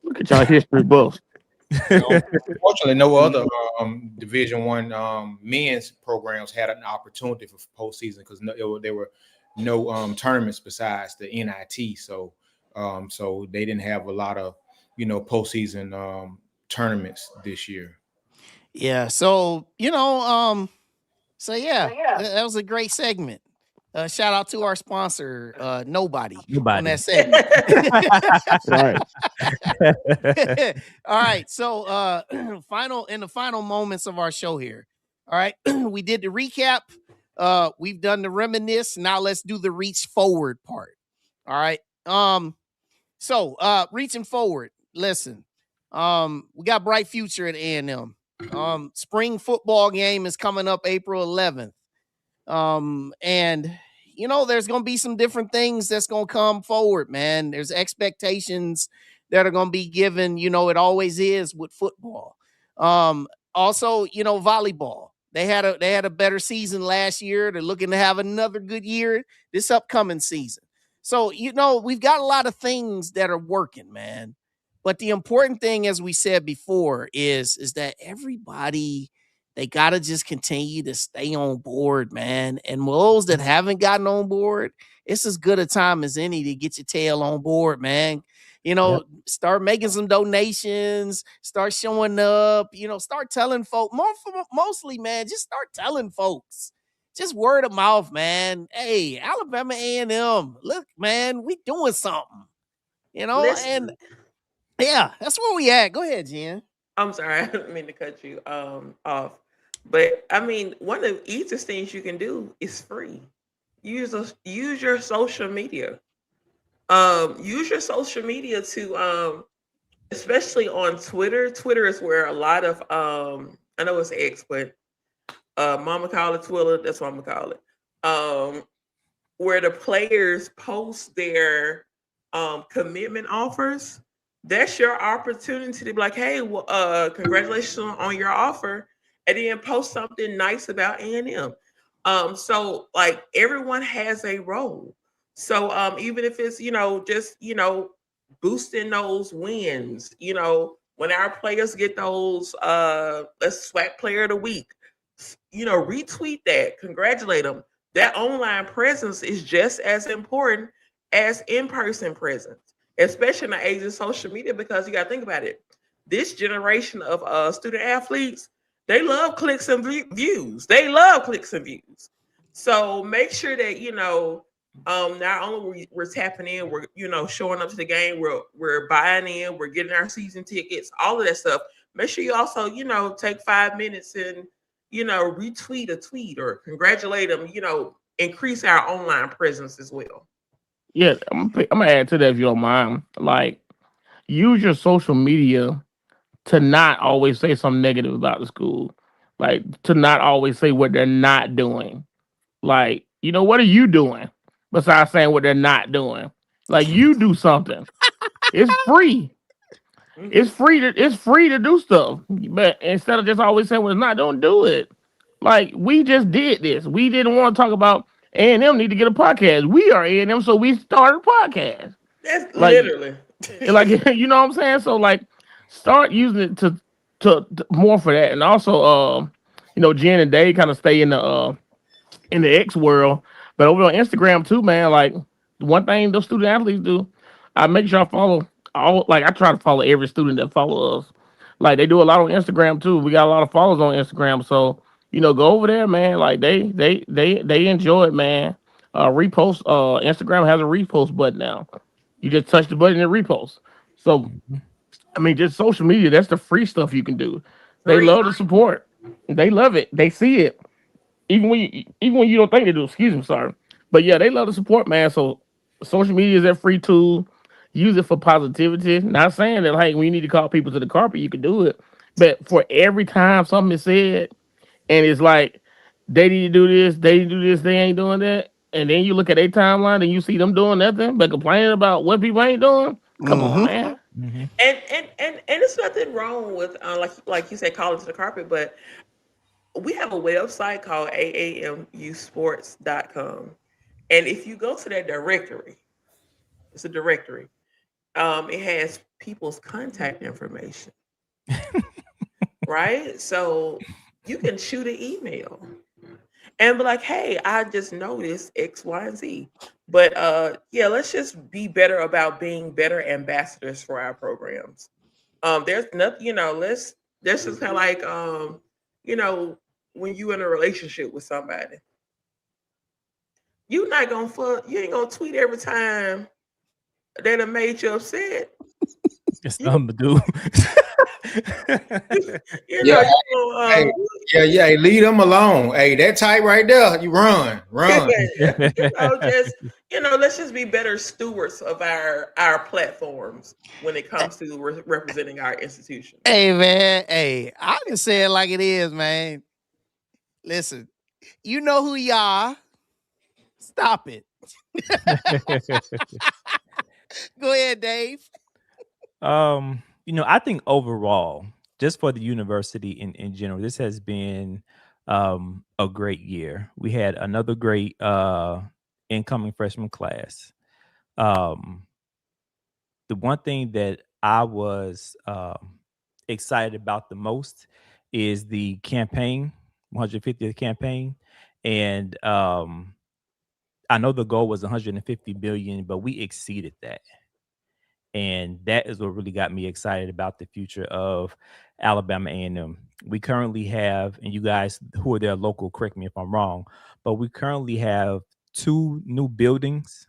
look at y'all history buffs. unfortunately, no other Division One men's programs had an opportunity for postseason because there were no tournaments besides the NIT. So they didn't have a lot of postseason tournaments this year. Yeah. So that was a great segment. Shout out to our sponsor, Nobody. On that segment. Right. All right. So in the final moments of our show here. All right. We did the recap. We've done the reminisce. Now let's do the reach forward part. All right. So reaching forward. Listen. We got bright future at A&M. Spring football game is coming up April 11th. And there's gonna be some different things that's gonna come forward, man. There's expectations that are gonna be given, it always is with football. Also, volleyball. They had a better season last year. They're looking to have another good year this upcoming season. So, we've got a lot of things that are working, man. But the important thing, as we said before, is that everybody, they got to just continue to stay on board, man. And those that haven't gotten on board, it's as good a time as any to get your tail on board, man. Start making some donations, start showing up, start telling folks, mostly, man, just start telling folks. Just word of mouth, man. Hey, Alabama A&M, look, man, we doing something, Listen. and yeah, that's where we at. Go ahead, Jen. I'm sorry, I didn't mean to cut you off. But I mean, one of the easiest things you can do is free. Use your social media. Use your social media to especially on Twitter. Twitter is where a lot of I know it's X, but mama call it Twitter. That's what I'm gonna call it. Where the players post their commitment offers. That's your opportunity to be like, hey, well, congratulations on your offer, and then post something nice about A&M. So like everyone has a role. So even if it's just boosting those wins, when our players get those let's SWAC player of the week, retweet that, congratulate them. That online presence is just as important as in-person presence, especially in the age of social media, because you got to think about it. This generation of student athletes, they love clicks and views. They love clicks and views. So make sure that not only we're tapping in, we're showing up to the game, we're buying in, we're getting our season tickets, all of that stuff. Make sure you also take 5 minutes and retweet a tweet or congratulate them, increase our online presence as well. Yeah, I'm gonna add to that if you don't mind. Like, use your social media to not always say something negative about the school. Like, to not always say what they're not doing. Like, what are you doing besides saying what they're not doing? Like, you do something. It's free. Hmm. It's free to do stuff. But instead of just always saying what it's not, don't do it. Like, we just did this. We didn't want to talk about A&M need to get a podcast. We are A&M, so we started a podcast. That's Like, literally. like you know what I'm saying? So like, start using it to more for that. And also, Jen and Dave kind of stay in the X world, but over on Instagram too, man. Like, one thing those student athletes do, I make sure I follow all. Like, I try to follow every student that follow us. Like, they do a lot on Instagram too. We got a lot of followers on Instagram, so go over there, man. Like, they enjoy it, man. Repost. Instagram has a repost button now. You just touch the button and repost. So Mhm. I mean, just social media. That's the free stuff you can do. They Free. love the support. They love it. They see it even when you don't think they do. Excuse me, sorry, but yeah, they love the support, man. So social media is a free tool. Use it for positivity. Not saying that like when you need to call people to the carpet, you can do it, but for every time something is said and it's like they need to do this, they need to do this, they ain't doing that, and then you look at their timeline and you see them doing nothing but complaining about what people ain't doing. Come on, Mm-hmm. man. Mhm. And it's nothing wrong with like you said, calling to the carpet, but we have a website called aamusports.com. And if you go to that directory, it's a directory. It has people's contact information, right? So you can shoot an email and be like, hey, I just noticed X, Y, and Z. But yeah, let's just be better about being better ambassadors for our programs. There's nothing, that's just kind of like you know, when you in a relationship with somebody, you ain't gonna tweet every time that have made you upset. It's You, nothing to do. you Yeah, know, you know, hey, yeah. Hey, leave them alone. Hey, that type right there, you run. just let's just be better stewards of our platforms when it comes to representing our institution. Hey man, hey, I just say it like it is, man. Listen, you know who you are. Stop it. Go ahead, Dave. I think overall, just for the university in general, this has been a great year. We had another great incoming freshman class. Um, the one thing that I was excited about the most is the campaign, 150th campaign, and I know the goal was 150 billion, but we exceeded that, and that is what really got me excited about the future of Alabama A&M. We currently have, and you guys who are there local, correct me if I'm wrong, but we currently have two new buildings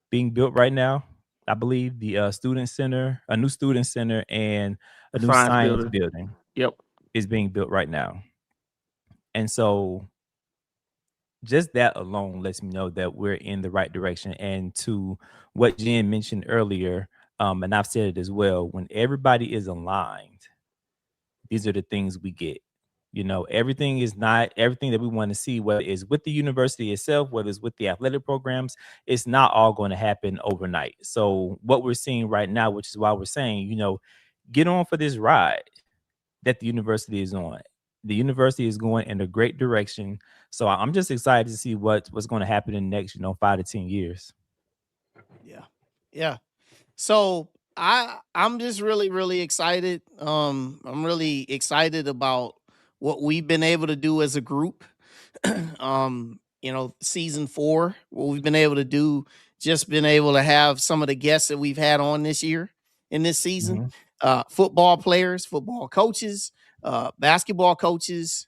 being built right now. I believe the student center, a new student center, and a new Science science building. building Yep. is being built right now. And so just that alone lets me know that we're in the right direction. And to what Jen mentioned earlier, and I've said it as well, when everybody is aligned, these are the things we get. You know, everything is not everything that we want to see, whether it's with the university itself, whether it's with the athletic programs, it's not all going to happen overnight. So, what we're seeing right now, which is why we're saying, you know, get on for this ride that the university is on. The university is going in a great direction. So, I'm just excited to see what's going to happen in the next, 5 to 10 years. Yeah. Yeah. So I'm just really really excited. I'm really excited about what we've been able to do as a group. Season 4, what we've been able to do, just been able to have some of the guests that we've had on this year in this season. Mhm. Football players, football coaches, basketball coaches,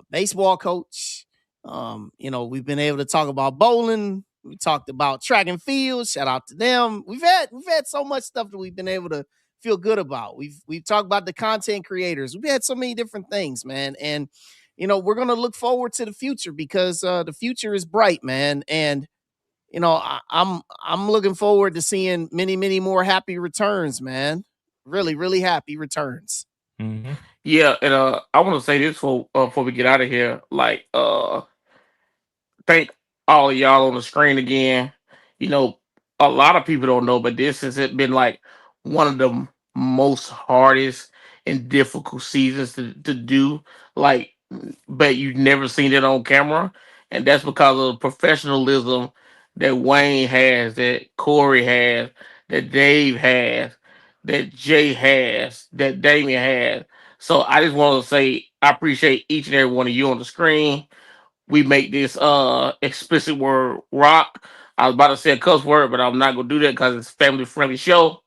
baseball coach. We've been able to talk about bowling. We talked about track and field. Shout out to them. We've had so much stuff that we've been able to feel good about. We've talked about the content creators. We've had so many different things, man. And we're gonna look forward to the future because the future is bright, man. And I'm looking forward to seeing many, many more happy returns, man. Really, really happy returns. Mhm. Yeah, and I want to say this before we get out of here. Like, thank all of y'all on the screen again. You know, a lot of people don't know, but this has been like one of the most hardest and difficult seasons to do. Like, but you've never seen it on camera, and that's because of the professionalism that Wayne has, that Corey has, that Dave has, that Jay has, that Damien has. So I just want to say I appreciate each and every one of you on the screen. We make this explicit word rock. I was about to say a cuss word, but I'm not gonna do that because it's a family friendly show.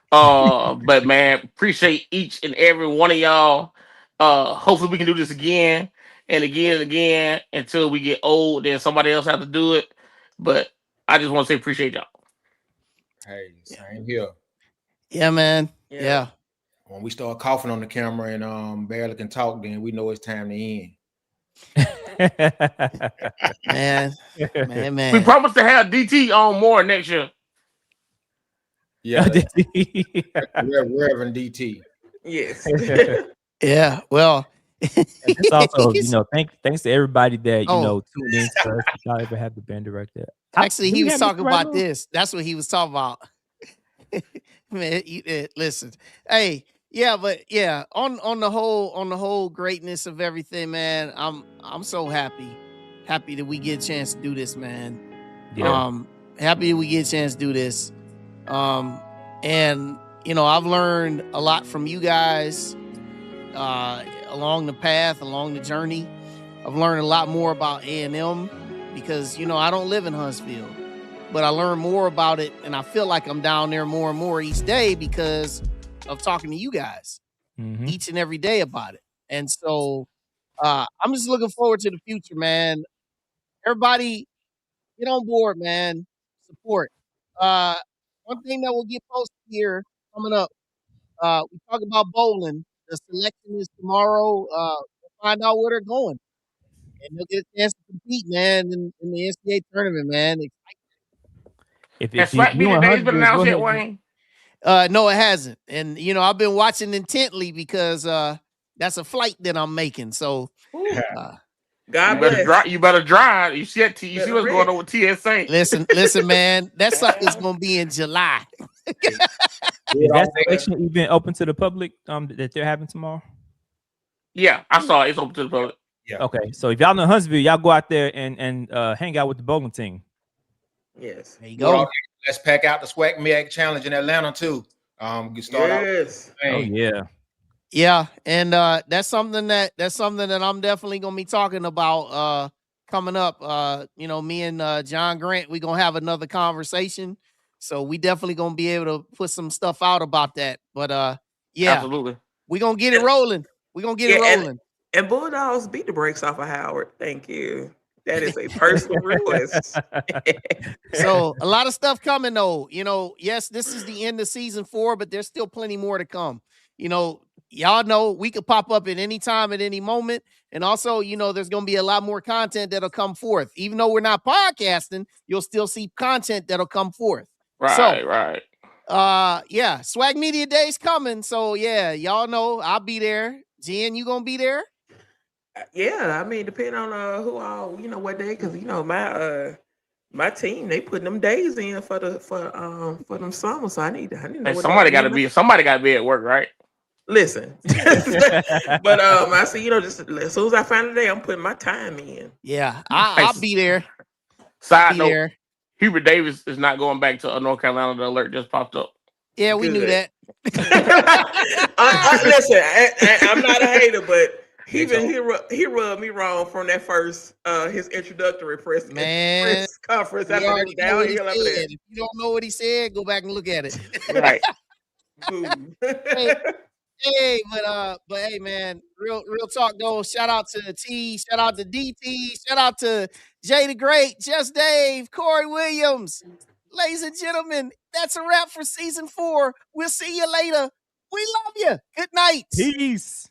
But man, appreciate each and every one of y'all. Hopefully we can do this again and again and again until we get old. Then somebody else have to do it. But I just want to say appreciate y'all. Hey, Yeah, same here. yeah, man. Yeah. Yeah, When we start coughing on the camera and barely can talk, then we know it's time to end. man, man, We man. promise to have DT on more next year. Yeah, And Reverend DT. Yes. Yeah. Well, just also, he's, thanks to everybody that oh, tuned in to us without ever had the band director. actually, Do he we was have Mr. talking Right about on? this. That's what he was talking about. Man, listen. Hey, yeah, but yeah, on the whole greatness of everything, man. I'm so happy that we get a chance to do this, man. Yeah. Um, happy that we get a chance to do this. Um, and I've learned a lot from you guys along the path, along the journey. I've learned a lot more about A&M because I don't live in Huntsville, but I learn more about it, and I feel like I'm down there more and more each day because of talking to you guys Hmm. each and every day about it. And so I'm just looking forward to the future, man. Everybody, get on board, man. Support. Uh, One thing that will get posted here coming up. We talk about bowling. The selection is tomorrow. We'll find out where they're going, and they'll get a chance to compete, man, in the NCAA tournament, man. If Has you swag you meet in days been Huntsville, go announced yet, ahead. Wayne? No, it hasn't, and I've been watching intently because that's a flight that I'm making. So, Ooh, uh, You God better bless. drive. You better drive. You see Better what's going rest. on with TSA. listen, man, that sucker's gonna be in July. Do it Is that all day. selection event open to the public that they're having tomorrow? Yeah, I saw it. It's open to the public. Yeah. Okay, so if y'all know Huntsville, y'all go out there and hang out with the bowling team. Yes. There you Do it all go. day. Let's pack out the SWAC MEAC Challenge in Atlanta too. Get start out. Yes. Oh yeah. Yeah, and that's something that I'm definitely gonna be talking about coming up. Me and John Grant, we gonna have another conversation. So we definitely gonna be able to put some stuff out about that. But yeah, Absolutely. we gonna get it And, rolling. We gonna get it yeah, rolling. and Bulldogs beat the brakes off of Howard. Thank you. That is a personal request. So a lot of stuff coming though. Yes, this is the end of season 4, but there's still plenty more to come. You know, y'all know we could pop up at any time, at any moment. And also, there's going to be a lot more content that'll come forth. Even though we're not podcasting, you'll still see content that'll come forth. Right. Yeah, Swag Media Day's coming. So yeah, y'all know I'll be there. Jen, you gonna be there? Yeah, I mean, depending on who all, what day, because my team, they putting them days in for them summers. So I need to know. Hey, somebody got to be at work, right? Listen, but I see, just as soon as I find a day, I'm putting my time in. Yeah, I'll be there. Side note, Hubert Davis is not going back to North Carolina. The alert just popped up. Yeah, we knew that. Listen, I'm not a hater, but he rubbed me wrong from that first his introductory press conference. If you don't know what he said, go back and look at it. Right. Hey, but hey, man, real talk though. Shout out to T, shout out to DT, shout out to Jay the Great, Just Dave, Corey Williams. Ladies and gentlemen, that's a wrap for season 4. We'll see you later. We love you. Good night. Peace.